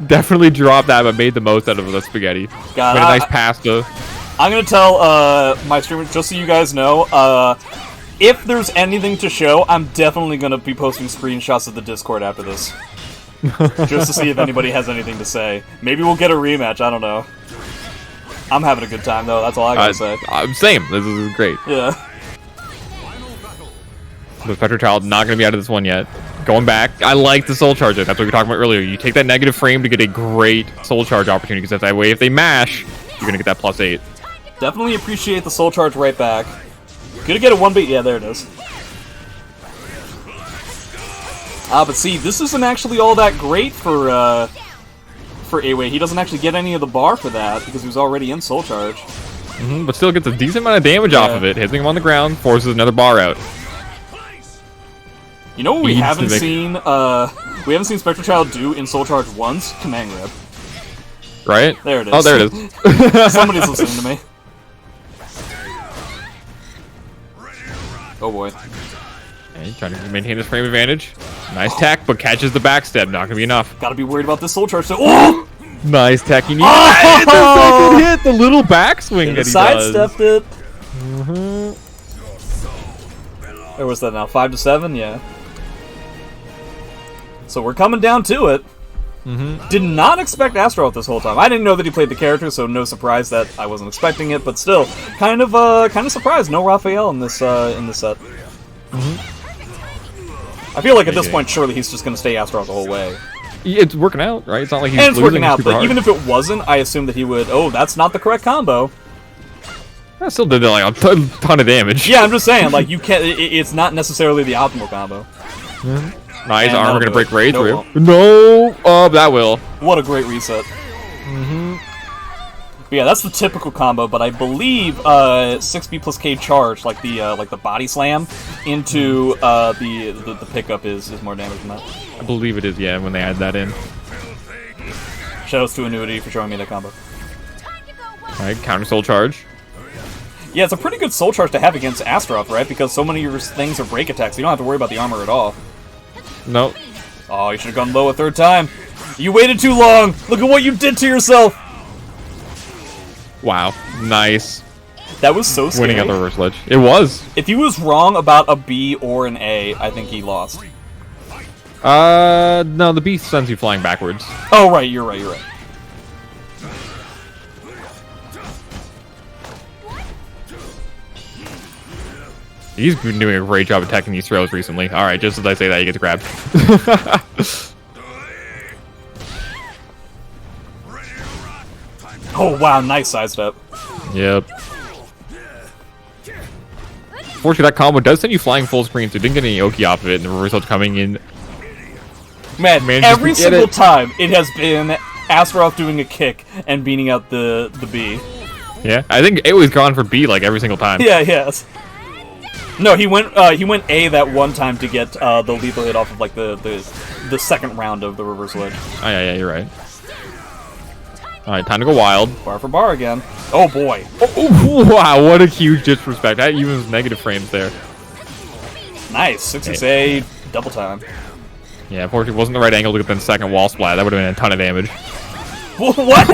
Definitely dropped that, but made the most out of the spaghetti. God, made a nice pasta. I'm gonna tell my streamers, just so you guys know, if there's anything to show, I'm definitely gonna be posting screenshots of the Discord after this. Just to see if anybody has anything to say. Maybe we'll get a rematch, I don't know. I'm having a good time, though, that's all I gotta say. Same, this is great. Yeah. The Spectrechild not going to be out of this one yet. Going back, I like the Soul Charge. That's what we were talking about earlier. You take that negative frame to get a great Soul Charge opportunity, because that way, if they mash, you're going to get that +8. Definitely appreciate the Soul Charge right back. Gonna get a 1-beat, yeah, there it is. But see, this isn't actually all that great for 8-way. He doesn't actually get any of the bar for that, because he was already in Soul Charge. Mm-hmm, but still gets a decent amount of damage off of it, hitting him on the ground, forces another bar out. You know what we haven't seen? We haven't seen Spectrechild do in Soul Charge once? Command grab. Right? There it is. Oh, there it is. Somebody's listening to me. Oh boy. Okay, trying to maintain his frame advantage. Nice tech, but catches the backstep. Not gonna be enough. Gotta be worried about this Soul Charge. So, oh! Nice tech. You need the second hit. The little backswing that he sidestepped does. it. Mm-hmm. Where was that now? 5 to 7? Yeah. So we're coming down to it. Mm-hmm. Did not expect Astaroth this whole time. I didn't know that he played the character, so no surprise that I wasn't expecting it. But still, kind of surprised. No Raphael in this set. Mm-hmm. I feel like at this point, surely he's just going to stay Astaroth the whole way. It's working out, right? It's not like he's and it's losing working out. super But hard. even if it wasn't, I assume that he would. Oh, that's not the correct combo. That still did like a ton of damage. Yeah, I'm just saying, like you can't. It's not necessarily the optimal combo. Mm-hmm. Nice And armor gonna break rage. No, no, oh, that will. What a great reset. Mm-hmm. But yeah, that's the typical combo. But I believe 6B plus K charge, like the body slam into the pickup is more damage than that. I believe it is. Yeah, when they add that in. Shoutouts to Annuity for showing me that combo. All right, counter soul charge. Yeah, it's a pretty good soul charge to have against Astaroth, right? Because so many of your things are break attacks, you don't have to worry about the armor at all. Nope. Oh, you should have gone low a third time. You waited too long! Look at what you did to yourself! Wow. Nice. That was so scary. Winning at the reverse ledge. It was. If he was wrong about a B or an A, I think he lost. No, the beast sends you flying backwards. Oh, right, you're right, you're right. He's been doing a great job attacking these throws recently. Alright, just as I say that, he gets grabbed. Oh, wow, nice sidestep. Yep. Fortunately, that combo does send you flying full screen, so you didn't get any Oki off of it, and the reversal's coming in. Man, every single time it has been Astaroth doing a kick and beating out the B. Yeah, I think it was gone for B like every single time. Yeah, yes. No, he went A that one time to get the lethal hit off of like the second round of the reverse ledge. Oh yeah, you're right. Alright, time to go wild. Bar for bar again. Oh boy. Oh, wow, what a huge disrespect. That even was negative frames there. Nice. 6-6-A, double time. Yeah, unfortunately, it wasn't the right angle to get the second wall splat. That would have been a ton of damage. What?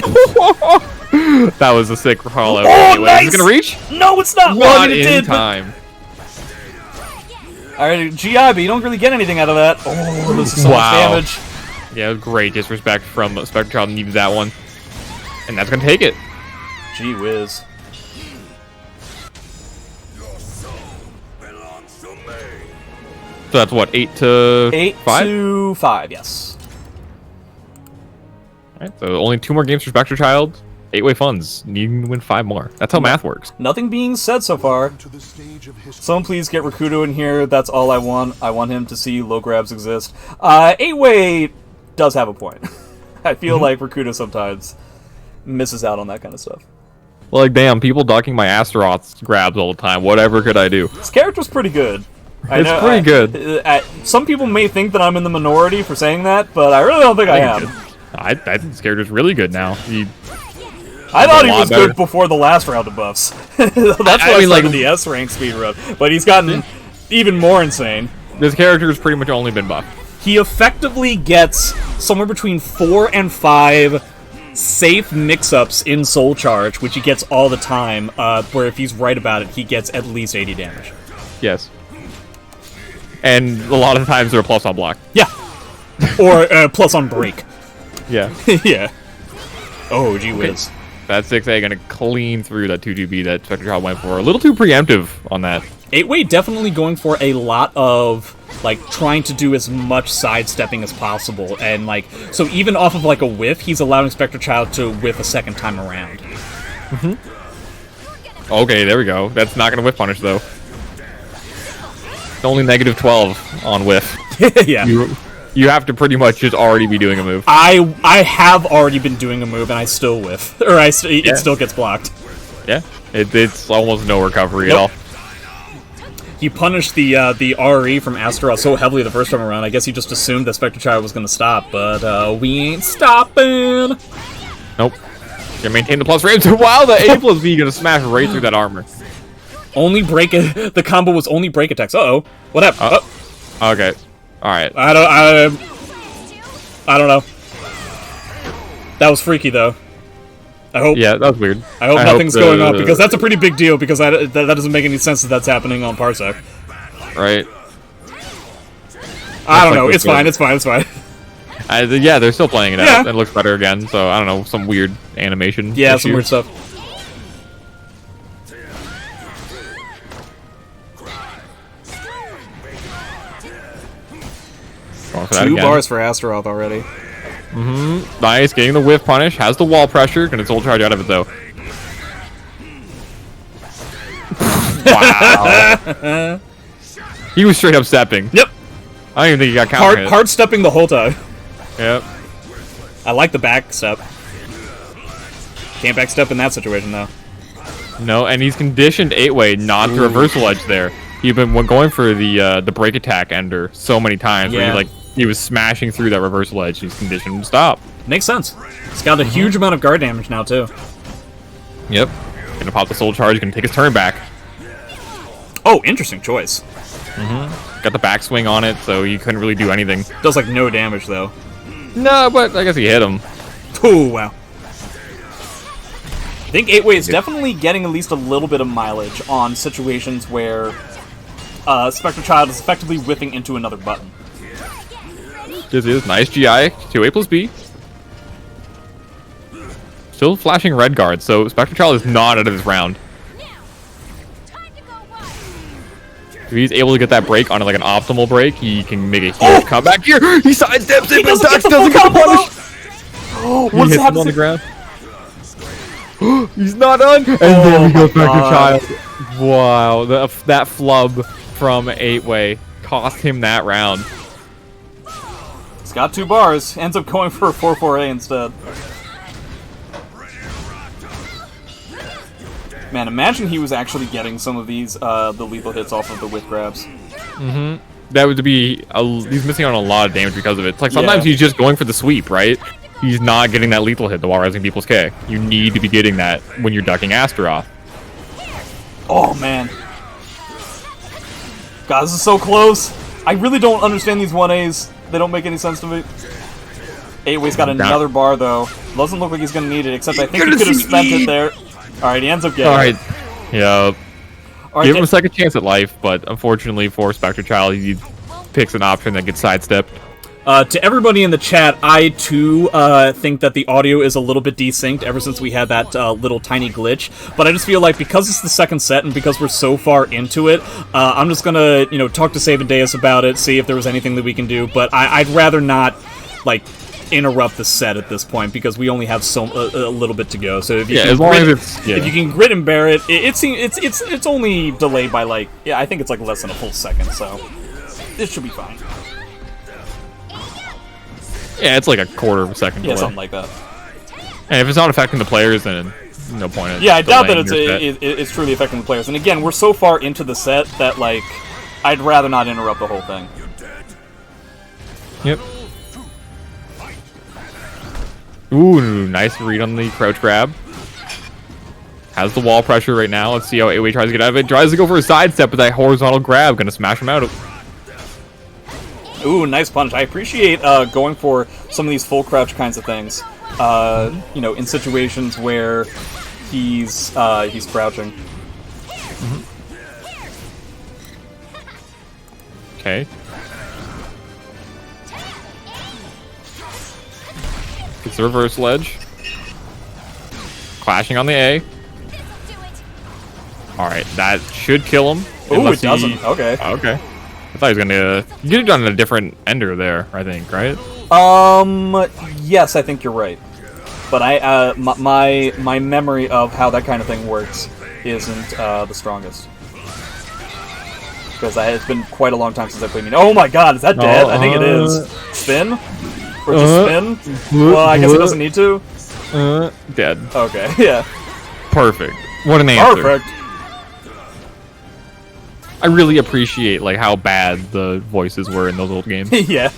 That was a sick call out. Oh, Anyway, nice! is it gonna reach? No, it's not. Not it in did, time. Alright, GI, but you don't really get anything out of that. Oh, this is so much damage. Yeah, it was great disrespect from Spectrechild. Needed that one. And that's gonna take it. Gee whiz. So that's what, 8 to 8 5? to 5, yes. Alright, so only 2 more games for Spectrechild. 8wayfunz needing to win 5 more. That's how math works. Nothing being said so far. Someone please get Rakudo in here. That's all I want. I want him to see low grabs exist. 8way does have a point. I feel like Rakudo sometimes misses out on that kind of stuff. Like, damn, people ducking my Astaroth's grabs all the time. Whatever could I do? This character's pretty good. It's pretty good. Some people may think that I'm in the minority for saying that, but I really don't think I am. I think this character's really good now. I thought he was good before the last round of buffs. That's why I mean, like the S rank speedrun. But he's gotten even more insane. This character has pretty much only been buffed. He effectively gets somewhere between 4 and 5 safe mix-ups in Soul Charge, which he gets all the time, where if he's right about it, he gets at least 80 damage. Yes. And a lot of the times they're a plus on block. Yeah. Or plus on break. Yeah. Yeah. Oh, gee whiz. Okay. That 6A gonna clean through that 2GB that Spectrechild went for. A little too preemptive on that. 8way definitely going for a lot of, like, trying to do as much sidestepping as possible. And, like, so even off of, like, a whiff, he's allowing Spectrechild to whiff a second time around. Okay, there we go. That's not gonna whiff punish, though. Only negative 12 on whiff. Yeah. You have to pretty much just already be doing a move. I have already been doing a move, and I still whiff. Or it still gets blocked. Yeah. It's almost no recovery at all. He punished the RE from Astaroth so heavily the first time around, I guess he just assumed that Spectrechild was going to stop, but we ain't stopping! Nope. Gonna maintain the plus frames. Wow, the A plus B gonna smash right through that armor. Only break it. The combo was only break attacks. Uh-oh. What happened? Okay. Alright. I don't know. That was freaky, though. I hope. Yeah, that was weird. I hope nothing's going on, because that's a pretty big deal, because that doesn't make any sense that that's happening on PARSEC. Right. I don't know. It's fine. It's fine. It's fine. Yeah, they're still playing it out. It looks better again, so I don't know, some weird animation. Yeah, some weird stuff. Two bars for Astaroth already. Nice, getting the whiff punish. Has the wall pressure. Gonna soul charge out of it, though. Wow. He was straight up stepping. Yep. I don't even think he got counter hard stepping the whole time. Yep. I like the back step. Can't back step in that situation, though. No, and he's conditioned 8way not to reversal edge there. He's been going for the break attack ender so many times where he was smashing through that reversal edge. He's conditioned to stop. Makes sense. He's got a huge amount of guard damage now, too. Yep. Gonna pop the soul charge, gonna take his turn back. Oh, interesting choice. Got the backswing on it, so he couldn't really do anything. Does like no damage though. No, but I guess he hit him. Oh, wow. I think 8way is definitely getting at least a little bit of mileage on situations where Spectrechild is effectively whipping into another button. This is nice GI, 2A plus B. Still flashing red guard, so Spectrechild is not out of this round. If he's able to get that break on like an optimal break, he can make a huge comeback here. He sidesteps it, but Dax doesn't get the punish. He hits him on the ground. He's not done. And then we go Spectrechild. Wow, that flub from 8way cost him that round. He's got 2 bars. Ends up going for a 4-4A instead. Man, imagine he was actually getting some of these, the lethal hits off of the whip grabs. That would be, he's missing out on a lot of damage because of it. It's like sometimes he's just going for the sweep, right? He's not getting that lethal hit, the while rising people's K. You need to be getting that when you're ducking Astaroth. Oh, man. God, this is so close. I really don't understand these 1As. They don't make any sense to me. 8way's got another bar, though. Doesn't look like he's going to need it, except I think he could have spent it there. Alright, he ends up getting it. Yep. Right, give him a second chance at life, but unfortunately for Spectrechild, he picks an option that gets sidestepped. To everybody in the chat, I too think that the audio is a little bit desynced ever since we had that little tiny glitch. But I just feel like because it's the second set and because we're so far into it, I'm just gonna, talk to Save and Deus about it, see if there was anything that we can do. But I'd rather not, like, interrupt the set at this point because we only have a little bit to go. So if you if you can grit and bear it, it's only delayed by like I think it's like less than a full second. So this should be fine. Yeah, it's like a quarter of a second delay. Yeah, something like that. And if it's not affecting the players, then no point in I doubt that it's truly affecting the players. And again, we're so far into the set that, like, I'd rather not interrupt the whole thing. Yep. Ooh, nice read on the crouch grab. Has the wall pressure right now. Let's see how 8way tries to get out of it. Tries to go for a sidestep, but that horizontal grab gonna smash him out. Ooh, nice punch. I appreciate going for some of these full crouch kinds of things. In situations where he's crouching. Okay. Gets the reverse ledge. Clashing on the A. Alright, that should kill him. Ooh, it doesn't. Okay. Okay. I thought he was gonna... You could have done a different ender there, I think, right? Yes, I think you're right. But my memory of how that kind of thing works isn't the strongest. Because it's been quite a long time since I played Mean. Oh my god, is that dead? I think it is. Spin? Or just spin? Well, I guess it doesn't need to. Dead. Okay, yeah. Perfect. What an answer. Perfect. I really appreciate like how bad the voices were in those old games. Yeah.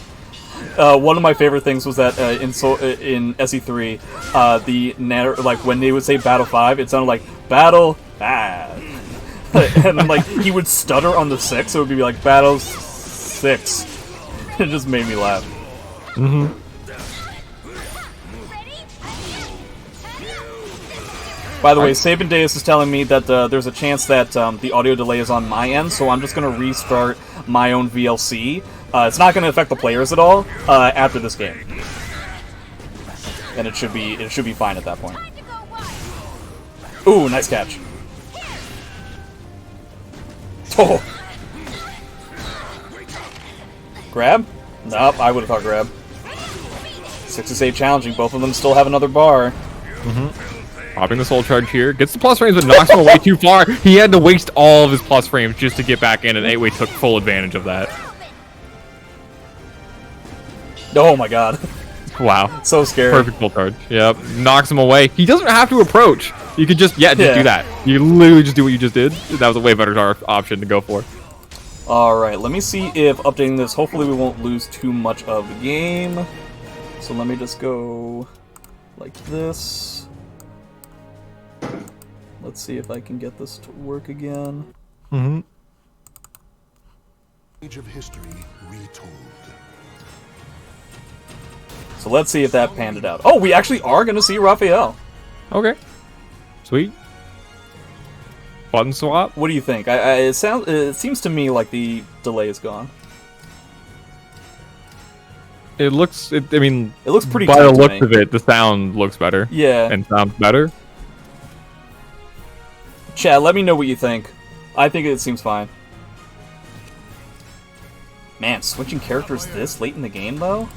One of my favorite things was that in SE3, the like when they would say Battle 5, it sounded like Battle 5. And like he would stutter on the 6, so it would be like Battle 6. It just made me laugh. By the way, Sabin Deus is telling me that there's a chance that the audio delay is on my end, so I'm just going to restart my own VLC. It's not going to affect the players at all after this game, and it should be fine at that point. Ooh, nice catch. Oh. Grab? Nope, I would have thought grab. 6-8 challenging. Both of them still have another bar. Popping the soul charge here. Gets the plus frames, but knocks him away too far. He had to waste all of his plus frames just to get back in, and 8way took full advantage of that. Oh my god. Wow. So scary. Perfect full charge. Yep. Knocks him away. He doesn't have to approach. You could just, do that. You literally just do what you just did. That was a way better option to go for. Alright, let me see if updating this, hopefully we won't lose too much of the game. So let me just go like this. Let's see if I can get this to work again. Mm-hmm. Age of history retold. So let's see if that panned it out. Oh, we actually are going to see Raphael. Okay. Sweet. Button swap. What do you think? It seems to me like the delay is gone. It looks. I mean, it looks pretty. By the good to looks me. of it, the sound looks better. Yeah. And sounds better. Chad, let me know what you think. I think it seems fine. Man, switching characters this late in the game, though?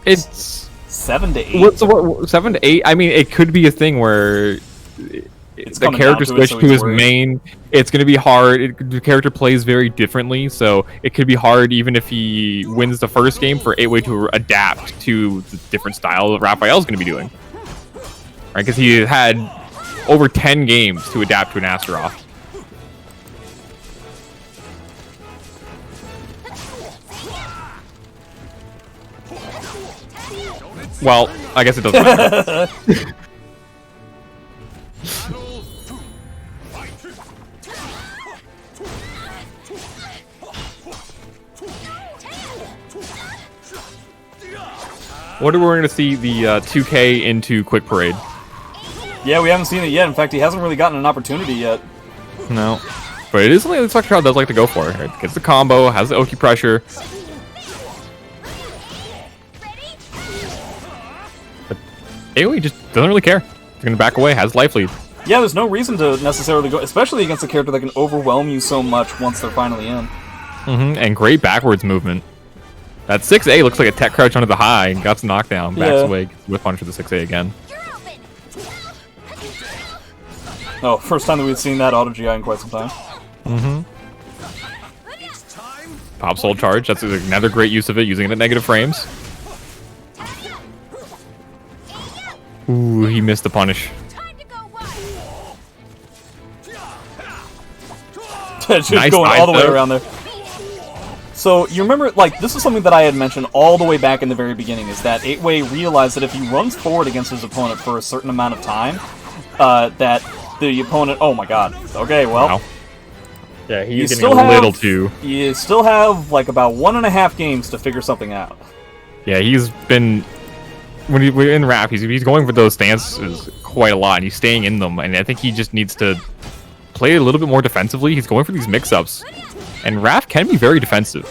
It's 7 to 8. What, 7 to 8? I mean, it could be a thing where the character switch to his main. It's going to be hard. The character plays very differently, so it could be hard even if he wins the first game for 8way to adapt to the different style that Raphael's going to be doing. Right? Because he had over 10 games to adapt to an Astaroth. Well, I guess it doesn't matter. What are we going to see the 2K into Quick Parade? Yeah, we haven't seen it yet. In fact, he hasn't really gotten an opportunity yet. No. But it is something that Spectrechild does like to go for. It gets the combo, has the Oki pressure. But AoE just doesn't really care. He's going to back away, has life lead. Yeah, there's no reason to necessarily go, especially against a character that can overwhelm you so much once they're finally in. And great backwards movement. That 6A looks like a tech crouch under the high. Got some knockdown. Backs away with punch for the 6A again. Oh, first time that we've seen that auto GI in quite some time. Pop soul charge. That's another great use of it, using it at negative frames. Ooh, he missed the punish. Just nice going all the way there. around there. So, you remember, like, this is something that I had mentioned all the way back in the very beginning, is that 8way realized that if he runs forward against his opponent for a certain amount of time, that the opponent... Oh my god. Okay, well... Wow. Yeah, he's getting still a little too... You still have, like, about 1.5 games to figure something out. Yeah, he's been... When we're in Raph, he's going for those stances quite a lot, and he's staying in them, and I think he just needs to play a little bit more defensively. He's going for these mix-ups. And Raph can be very defensive.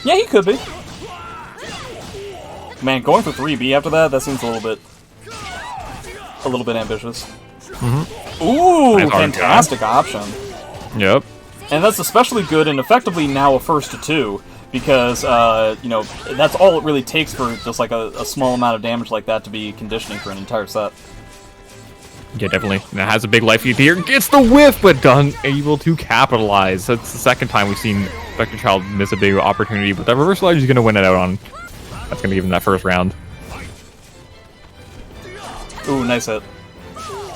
Yeah, he could be. Man, going for 3B after that seems a little bit ambitious. Ooh, nice fantastic option. Yep. And that's especially good and effectively now a first to 2, because, you know, that's all it really takes for just like a small amount of damage like that to be conditioning for an entire set. Yeah, definitely. And it has a big life lead here. Gets the whiff, but unable to capitalize. That's the second time we've seen Spectrechild miss a big opportunity, but that reversal edge is going to win it out on. That's going to give him that first round. Ooh, nice hit.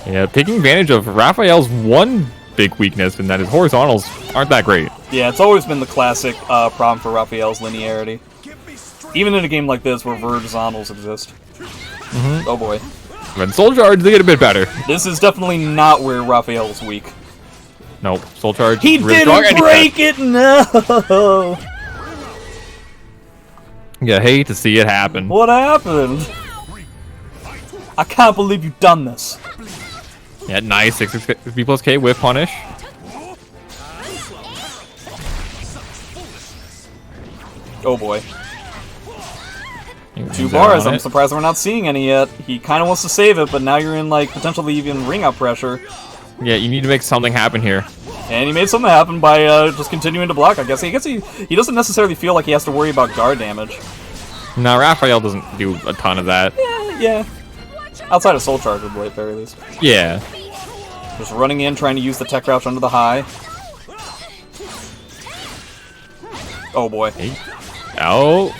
Yeah, taking advantage of Raphael's one big weakness, and that his horizontals aren't that great. Yeah, it's always been the classic problem for Raphael's linearity. Even in a game like this where horizontals exist. Oh boy. When Soul Charge, they get a bit better. This is definitely not where Raphael is weak. Nope, Soul Charge. He really didn't break it! No! Yeah, hate to see it happen. What happened? I can't believe you've done this. Yeah, nice. 6B plus K with punish. Oh boy. 2 bars, I'm surprised we're not seeing any yet. He kind of wants to save it, but now you're in, like, potentially even ring-up pressure. Yeah, you need to make something happen here. And he made something happen by just continuing to block, I guess. I guess he doesn't necessarily feel like he has to worry about guard damage. No, Raphael doesn't do a ton of that. Yeah. Outside of Soul Charge, at the very least. Yeah. Just running in, trying to use the tech crouch under the high. Oh boy. Oh,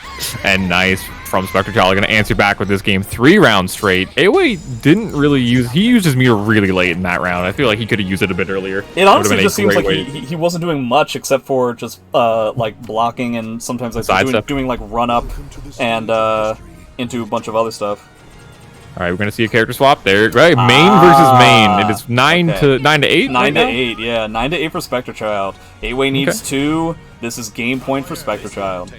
and nice from Spectrechild. Going to answer back with this game 3 rounds straight. 8way didn't really use... He used his meter really late in that round. I feel like he could have used it a bit earlier. It honestly just seems like he wasn't doing much except for just, like, blocking and sometimes like doing like, run-up and into a bunch of other stuff. All right, we're gonna see a character swap there. Right, main versus main. It is 9 to 8. 9 to 8, yeah, 9 to 8 for Spectrechild. 8way needs 2. This is game point for Spectrechild.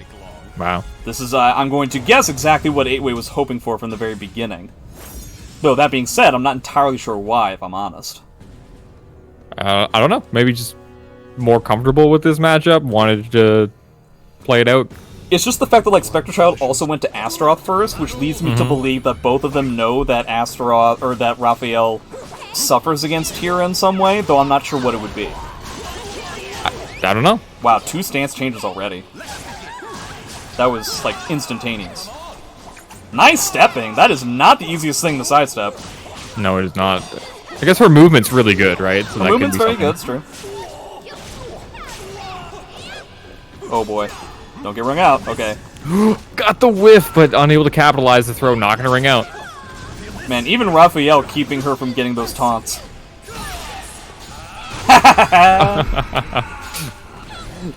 Wow. This is I'm going to guess exactly what 8way was hoping for from the very beginning. Though that being said, I'm not entirely sure why, if I'm honest. I don't know. Maybe just more comfortable with this matchup. Wanted to play it out. It's just the fact that, like, Spectrechild also went to Astaroth first, which leads me to believe that both of them know that Astaroth, or that Raphael suffers against Tira in some way, though I'm not sure what it would be. I don't know. Wow, 2 stance changes already. That was, like, instantaneous. Nice stepping! That is not the easiest thing to sidestep. No, it is not. I guess her movement's really good, right? So Her that movement's could be very something. good, it's true. Oh boy. Don't get rung out. Okay. Got the whiff, but unable to capitalize the throw. Not gonna ring out. Man, even Raphael keeping her from getting those taunts.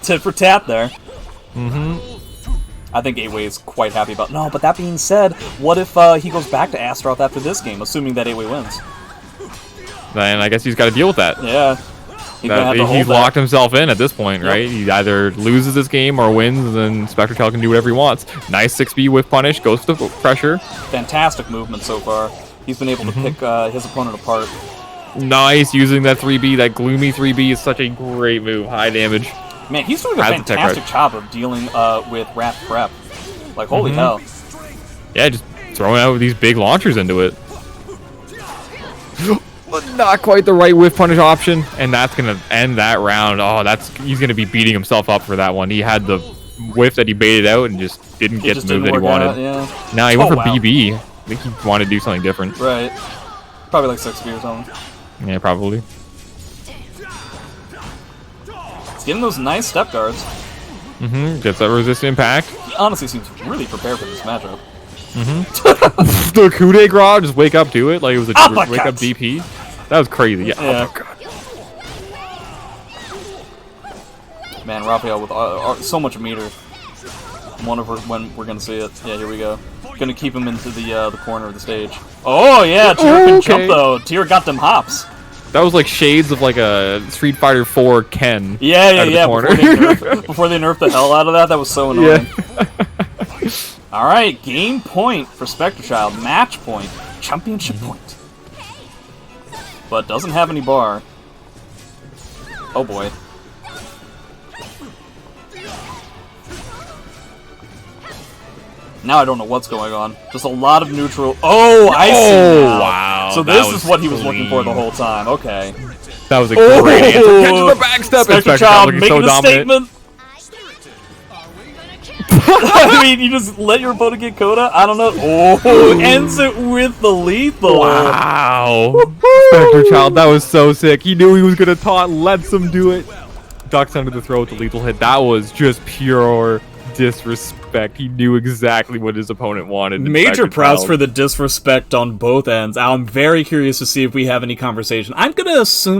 Tit for tat there. I think 8way is quite happy about. No, but that being said, what if he goes back to Astaroth after this game, assuming that 8way wins? Then I guess he's got to deal with that. Yeah. He's gonna have to hold He's that. locked himself in at this point, right? He either loses this game or wins, and then Spectrechild can do whatever he wants. Nice 6B with punish, goes to pressure. Fantastic movement so far. He's been able to pick his opponent apart. Nice, using that 3B, that gloomy 3B is such a great move, high damage. Man, he's doing a Has the tech fantastic right. job of dealing with Wrath Prep. Like, holy hell. Yeah, just throwing out these big launchers into it. But not quite the right whiff punish option, and that's gonna end that round. Oh, he's gonna be beating himself up for that one. He had the whiff that he baited out and just didn't get the move that he wanted. Out, yeah. Now he went for wow. BB. I think he wanted to do something different. Right. Probably like 6B or something. Yeah, probably. He's getting those nice step guards. Gets that resist impact. He honestly seems really prepared for this matchup. The coup de grace, just wake up to it like it was a Oh my wake up God. DP. That was crazy. Yeah. Yeah. Oh my god. Man, Raphael with so much meter. I wonder when we're gonna see it. Yeah, here we go. Gonna keep him into the corner of the stage. Oh yeah, Tira can jump though. Tira got them hops. That was like shades of like a Street Fighter 4 Ken. Yeah. The corner. Before they nerfed the hell out of that, that was so annoying. All right, game point for Spectrechild. Match point, championship point. But doesn't have any bar. Oh boy. Now I don't know what's going on. Just a lot of neutral. Oh, I see now. Wow. So that this is what he was looking for the clean. whole time. Okay. That was a great answer. Catches the backstep. and Spectrechild looking making so a dominant. statement. I mean, you just let your opponent get Coda? I don't know. Oh, ends it with the lethal. Wow. Spectrechild, that was so sick. He knew he was going to taunt, lets him do it. Ducks under the throat with the lethal hit. That was just pure disrespect. He knew exactly what his opponent wanted. Major props Spectrechild. for the disrespect on both ends. I'm very curious to see if we have any conversation. I'm going to assume that